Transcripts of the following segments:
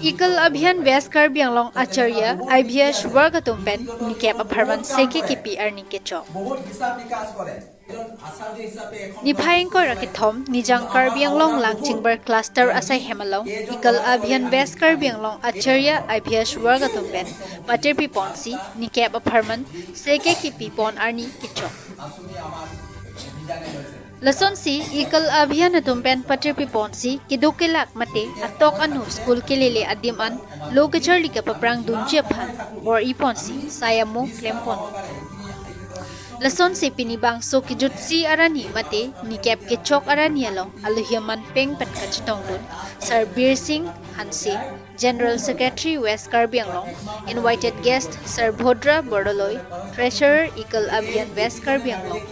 Ikal Abhiyan West Karbi Anglong Acharya IBS Wargatumpen Nikep Aparman Seki Kipi Arnikecho Niphaingko Rakithom Nijang Karbi Anglong Langchingbar Cluster Asai Hemalong Ikal Abhiyan West Karbi Anglong Acharya IBS Wargatumpen Patirpi Ponsi Nikep Aparman Seki Kipi Pon Arni Kicho Lason si ikal abhiyan atumpen patirpi ponsi kidukilak mate atok anu school kilili adiman lokachar liga paprang dunjiaphan or iponsi sayamu klempon. Lason si pinibang so kijutsi arani mate nikep kechok arani along aluhyaman peng patkachitong dun Sir Bir Singh Hanse General Secretary West Karbi Anglong invited guest Sir Bhodra Bordoloy Treasurer ikal abhiyan West Karbi Anglong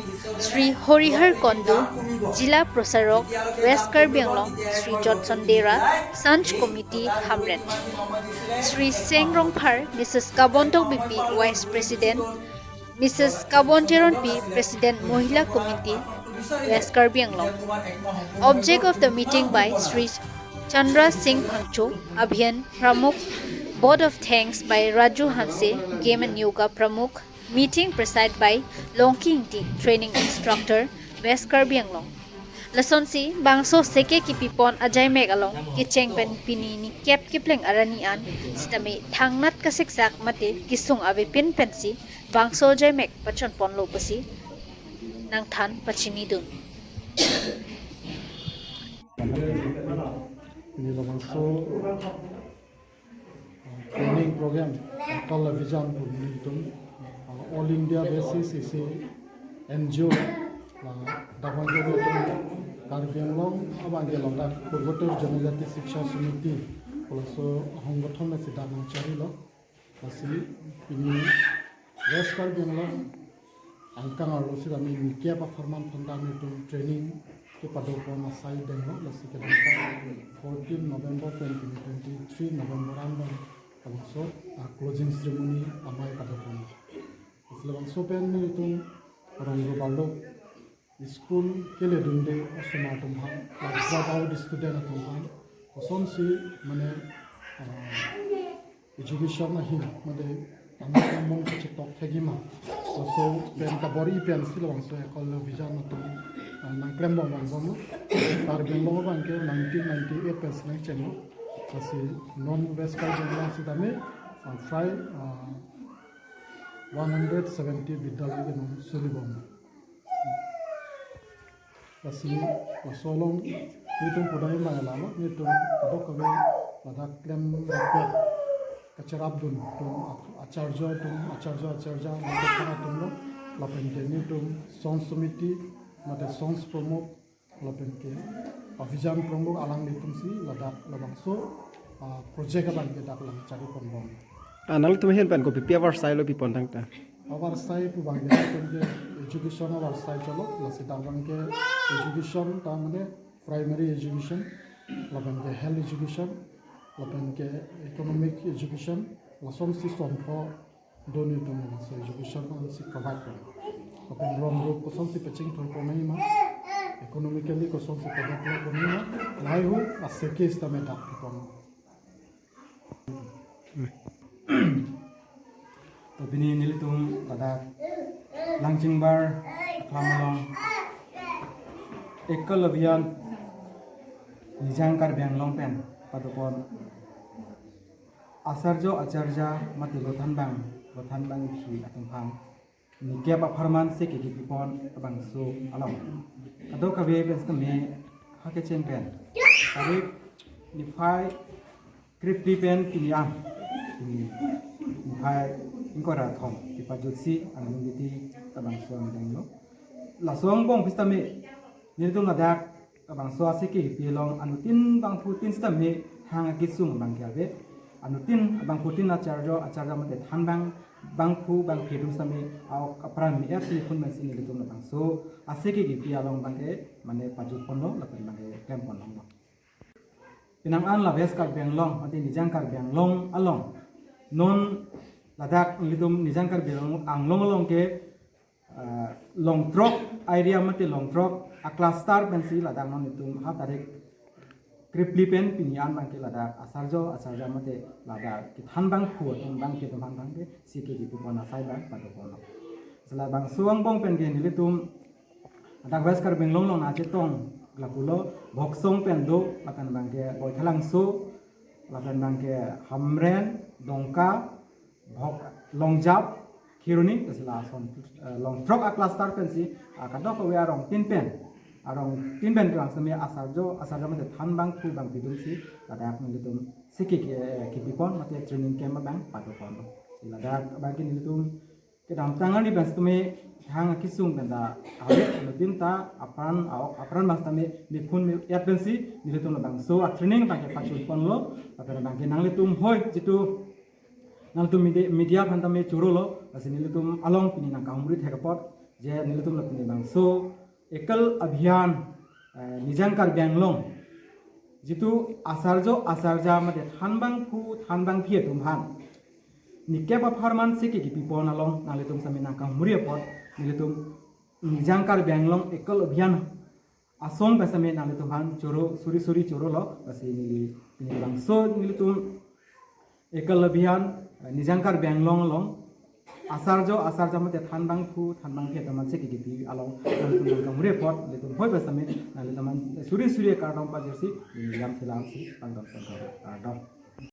Sri Horihar Kondu, Jila Prosarok, West Karbi Anglong, Sri Jodson Dera, Sanch Committee, Hamren. Sri Seng Rongphar, Mrs. Kabontok BP, Vice President, Mrs. Kabonteron P, President Mohila Committee, West Karbi Anglong. Object of the meeting by Sri Chandra Singh Phangcho, Abhiyan Pramukh, Board of Thanks by Raju Hanse, Game and Yoga Pramukh, Meeting presided by Longking T, Training Instructor, West Karbi Anglong. Lason si bangso seke kipipon ajay megalong kicheng pen pinini kep kipling aranian stami thangnat kasiksak mate kisung ave pin pensi bangso ajay mek pachon pon lo pasi nang than pachini dun. Ini bangso training program kalau vision itu all India basis is NGO dapat juga Karbi Anglong abang gelong dah Purwotor Janajati Shiksha Samiti also honggothon masih dalam cari lo masih ini West Karbi Anglong angkang arlo sih kami nikia performance fundamental training ke padopon asai dengo masih kita 14 November 2023 November andong also closing ceremony amai padopon Selama sopen ni itu orang berbalok school kele dunde asma tumhan drop out student tumhan koson si mane education na hin mane amang mong chitok thegima so pen ka bori pen silong so ekol vision na tum nang krembo bang bomo par bembo bang ke 1998 percent cheno kasi non west ka jenglang si tame fry 170 विद्यालय के नाम सुलिबों kasi masolong nitong pudai mangalama nitong adok kami madak klem rakyat kacarab dun tung acharja madak kana tung lo lapen ke nitong sons committee mate sons promote lapen ke avijan promote alang nitung si ladak labang so project abang ke dak lang cari pembong Anal tu mungkin pen kopi piawar style lebih pontang ta. Our side to bang ke education our side chalo lasi dabang ke education tamane primary education laban ke health education laban ke economic education lason si sompo doni to so education on si provide ko laban rom group ko son si pitching to ko mai ma economically ko son si provide ko mai ma lai hu aseke sta me dak ko तो बिनी निलितुम लदा लांगचिंगबार खामलong एकल अभियान निजां Karbi Anglong pen padopon asarjo acarja mati lotan bang ki atungphang nikya pa farman se ke pon abang so along ado kabe besta me hake chen pen kabe ni phai kripti pen kiniam hai ingkora thom ipajutsi anungiti tabang suang denglo lasong bong pistame nirtung adak tabang suwa siki pilong anutin bang putin stame hang gisung bang kyabe anutin bang putin acarja mate than bang pu bang pedum stame au kapran mi ati pun mesin nirtung bang so asiki ki pilong bang ke mane pajut ponlo lapen bang ke kem ponlo pinang an la West Karbi Anglong ati nijang Karbi Anglong along non ladak lidum nijang Karbi Anglong along ke long trok area mate long trok a cluster bensi ladak non itu ha tarik kripli pen pinian bang ke lada asarja mate lada ki than bang phu tong bang ke tong bang ke sike ki pona sai bang pa do kono sela bang suang bong pen ge ni tum adak wes kar benglong long na che tong glapulo boksong pen do akan bang ke boy thalang so lakan bang ke hamren dongka bok longjap kiruni sela son long trok a cluster pen si akadok we arong tin pen kelang semia asarjo mate than bang thu bang bidum si ladak ni tum sike ke pipon mate training camp bang padu kon ladak bang ni tum ke dam tangan di bas tume hang kisung benda awe nutin ta apran bang tame likhun mi agency ni tum bang so a training bang ke pachul pon lo apara bang ke nang tum hoi jitu nang tum media bang tame churo lo asini tum along pini nang kaumri thekapot je ni tum lapini bang so एकल अभियान निजांकार बैंगलों जितु आसारजा मते थानबांग फिए तुम्हान निके बफारमान से के पिपन आलों नाले तुम समिना का मुरिया पट निले तुम निजांकार बैंगलों एकल अभियान आसोंग बसमे नाले तुम्हान चोरो सुरी चोरो लो बस निले बांगसो निले तुम एकल अभियान निजांकार बैंगलों लों asarja mate thanbang phe taman se ki along tum ka mure pot le tum hoi basame le taman suri ka dom pa jersi yam thilam si pang dom